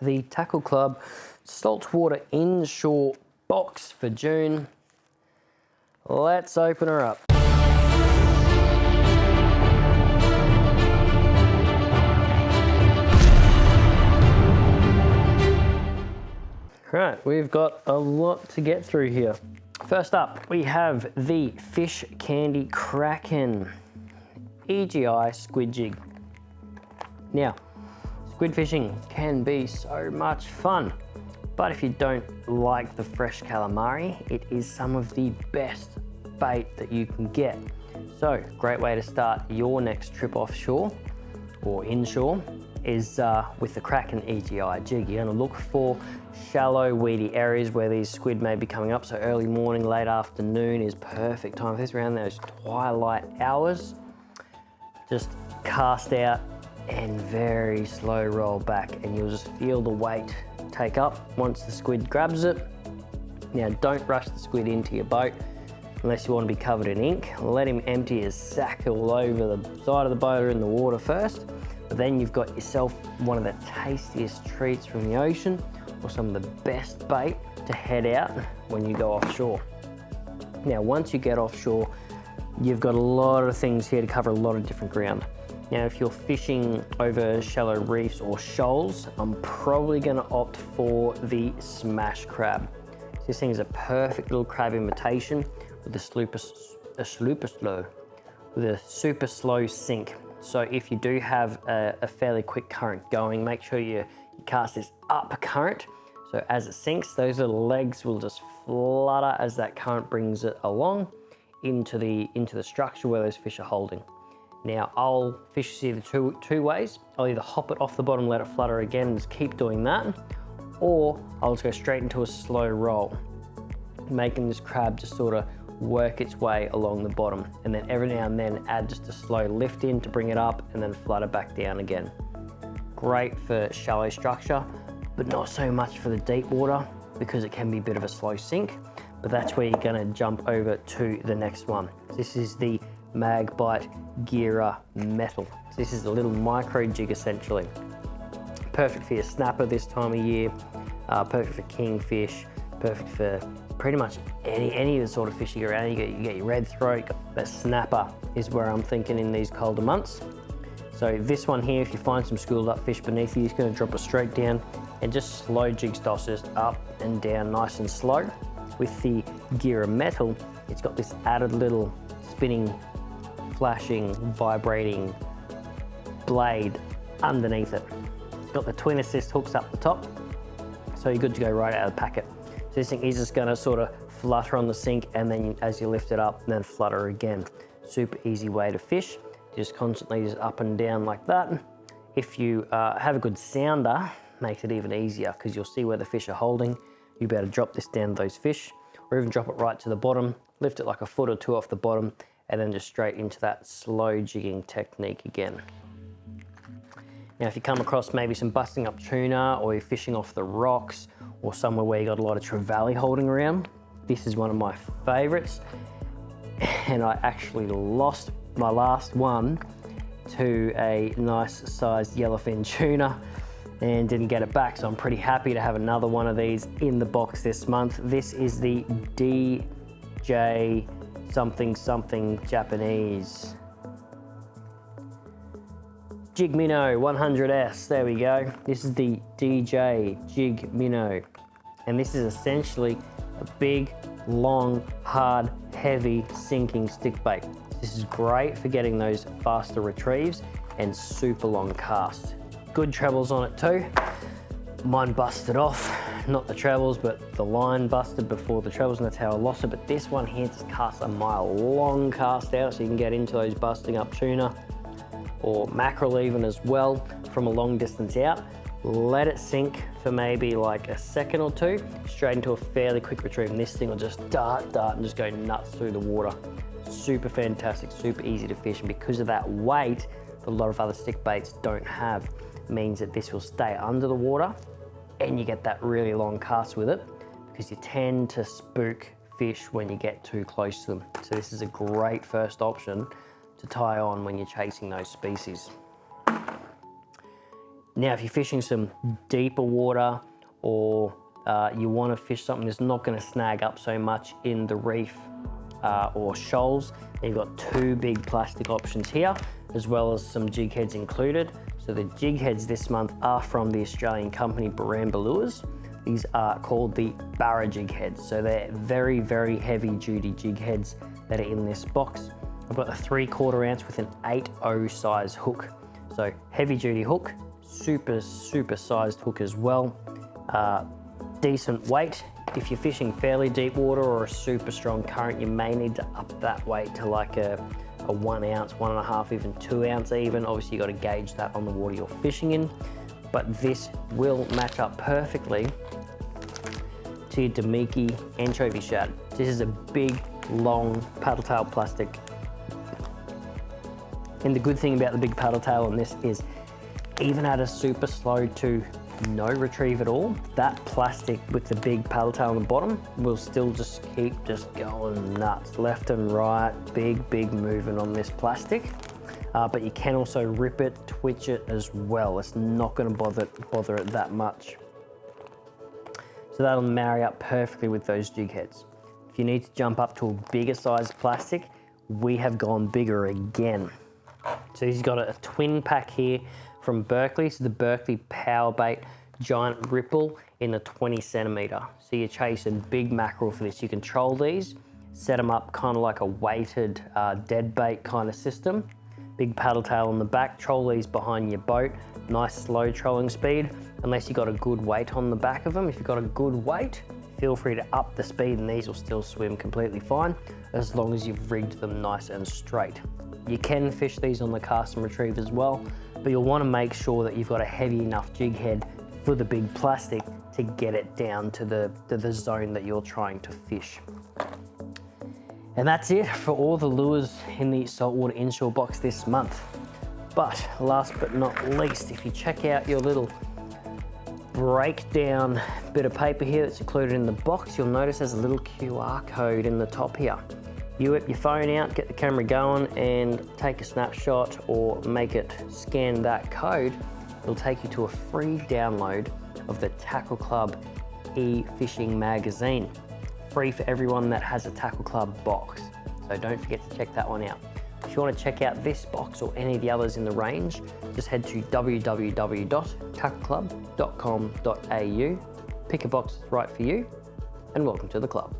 the Tackle Club saltwater inshore box for June. Let's open her up. Right, we've got a lot to get through here. First up, we have the Fish Candy Kraken EGI squid jig. Now, squid fishing can be so much fun, but if you don't like the fresh calamari, it is some of the best bait that you can get. So, great way to start your next trip offshore or inshore is with the Kraken EGI jig. You're going to look for shallow, weedy areas where these squid may be coming up. So early morning, late afternoon is perfect time for this, around those twilight hours. Just cast out and very slow roll back, and you'll just feel the weight take up once the squid grabs it. Now, don't rush the squid into your boat unless you want to be covered in ink. Let him empty his sack all over the side of the boat or in the water first. But then you've got yourself one of the tastiest treats from the ocean, or some of the best bait to head out when you go offshore. Now, once you get offshore, you've got a lot of things here to cover, a lot of different ground. Now, if you're fishing over shallow reefs or shoals, I'm probably going to opt for the smash crab. This thing is a perfect little crab imitation with a super slow sink. So if you do have a fairly quick current going, make sure you cast this up current. So as it sinks, those little legs will just flutter as that current brings it along into the structure where those fish are holding. Now, I'll fish either two ways. I'll either hop it off the bottom, let it flutter again, and just keep doing that, or I'll just go straight into a slow roll, making this crab just sort of work its way along the bottom, and then every now and then add just a slow lift in to bring it up and then flutter back down again. Great for shallow structure, but not so much for the deep water because it can be a bit of a slow sink. But that's where you're going to jump over to the next one. This is the Magbite Gira Metal. This is a little micro jig essentially. Perfect for your snapper this time of year, perfect for kingfish, perfect for pretty much any of the sort of fish you get around. You get your red throat, that snapper is where I'm thinking in these colder months. So this one here, if you find some schooled up fish beneath you, it's going to drop it straight down and just slow jig style, just up and down nice and slow. With the Gira Metal, it's got this added little spinning, flashing, vibrating blade underneath it. It's got the twin assist hooks up the top, so you're good to go right out of the packet. So this thing is just going to sort of flutter on the sink, and then as you lift it up, then flutter again. Super easy way to fish, just constantly just up and down like that. If you have a good sounder, makes it even easier because you'll see where the fish are holding. You'll be able to drop this down to those fish, or even drop it right to the bottom, lift it like a foot or two off the bottom, and then just straight into that slow jigging technique again. Now, if you come across maybe some busting up tuna, or you're fishing off the rocks, or somewhere where you got a lot of trevally holding around, this is one of my favorites. And I actually lost my last one to a nice sized yellowfin tuna and didn't get it back, so I'm pretty happy to have another one of these in the box this month. This is the DJ something something Japanese Jig Minnow 100S. There we go. This is the DJ Jig Minnow, and this is essentially a big, long, hard, heavy sinking stick bait. This is great for getting those faster retrieves and super long casts. Good trebles on it too. Mine busted off, not the trebles, but the line busted before the trebles, and that's how I lost it. But this one here just casts a mile long cast out, so you can get into those busting up tuna or mackerel even as well from a long distance out. Let it sink for maybe like a second or two, straight into a fairly quick retrieve, and this thing will just dart, and just go nuts through the water. Super fantastic, super easy to fish, and because of that weight that a lot of other stick baits don't have, means that this will stay under the water and you get that really long cast with it, because you tend to spook fish when you get too close to them. So this is a great first option to tie on when you're chasing those species. Now, if you're fishing some deeper water, or you want to fish something that's not going to snag up so much in the reef or shoals, you've got two big plastic options here, as well as some jig heads included. So the jig heads this month are from the Australian company Baramba Lures. These are called the Baramba Jig Heads. So they're very, very heavy duty jig heads that are in this box. I've got a 3/4 ounce with an 8/0 size hook. So heavy duty hook, super sized hook as well. Decent weight. If you're fishing fairly deep water or a super strong current, you may need to up that weight to like a 1 ounce, 1.5, even 2 ounce even. Obviously you got to gauge that on the water you're fishing in, but this will match up perfectly to your Damiki anchovy shad. This is a big, long paddle tail plastic. And the good thing about the big paddle tail on this is, even at a super slow to no retrieve at all, that plastic with the big paddle tail on the bottom will still just keep going nuts, left and right, big movement on this plastic. But you can also rip it, twitch it as well. It's not going to bother it that much. So that'll marry up perfectly with those jig heads. If you need to jump up to a bigger size plastic, we have gone bigger again. So he's got a twin pack here from Berkeley. So the Berkeley Power Bait Giant Ripple in a 20 centimeter. So you're chasing big mackerel for this. You control these, set them up kind of like a weighted dead bait kind of system. Big paddle tail on the back, troll these behind your boat. Nice slow trolling speed, unless you've got a good weight on the back of them. If you've got a good weight, feel free to up the speed and these will still swim completely fine, as long as you've rigged them nice and straight. You can fish these on the cast and retrieve as well, but you'll want to make sure that you've got a heavy enough jig head for the big plastic to get it down to the zone that you're trying to fish. And that's it for all the lures in the saltwater inshore box this month. But last but not least, if you check out your little breakdown bit of paper here that's included in the box, you'll notice there's a little QR code in the top here. You whip your phone out, get the camera going and take a snapshot or make it scan that code. It'll take you to a free download of the Tackle Club e-fishing magazine. Free for everyone that has a Tackle Club box. So don't forget to check that one out. If you want to check out this box or any of the others in the range, just head to www.tackleclub.com.au, pick a box that's right for you, and welcome to the club.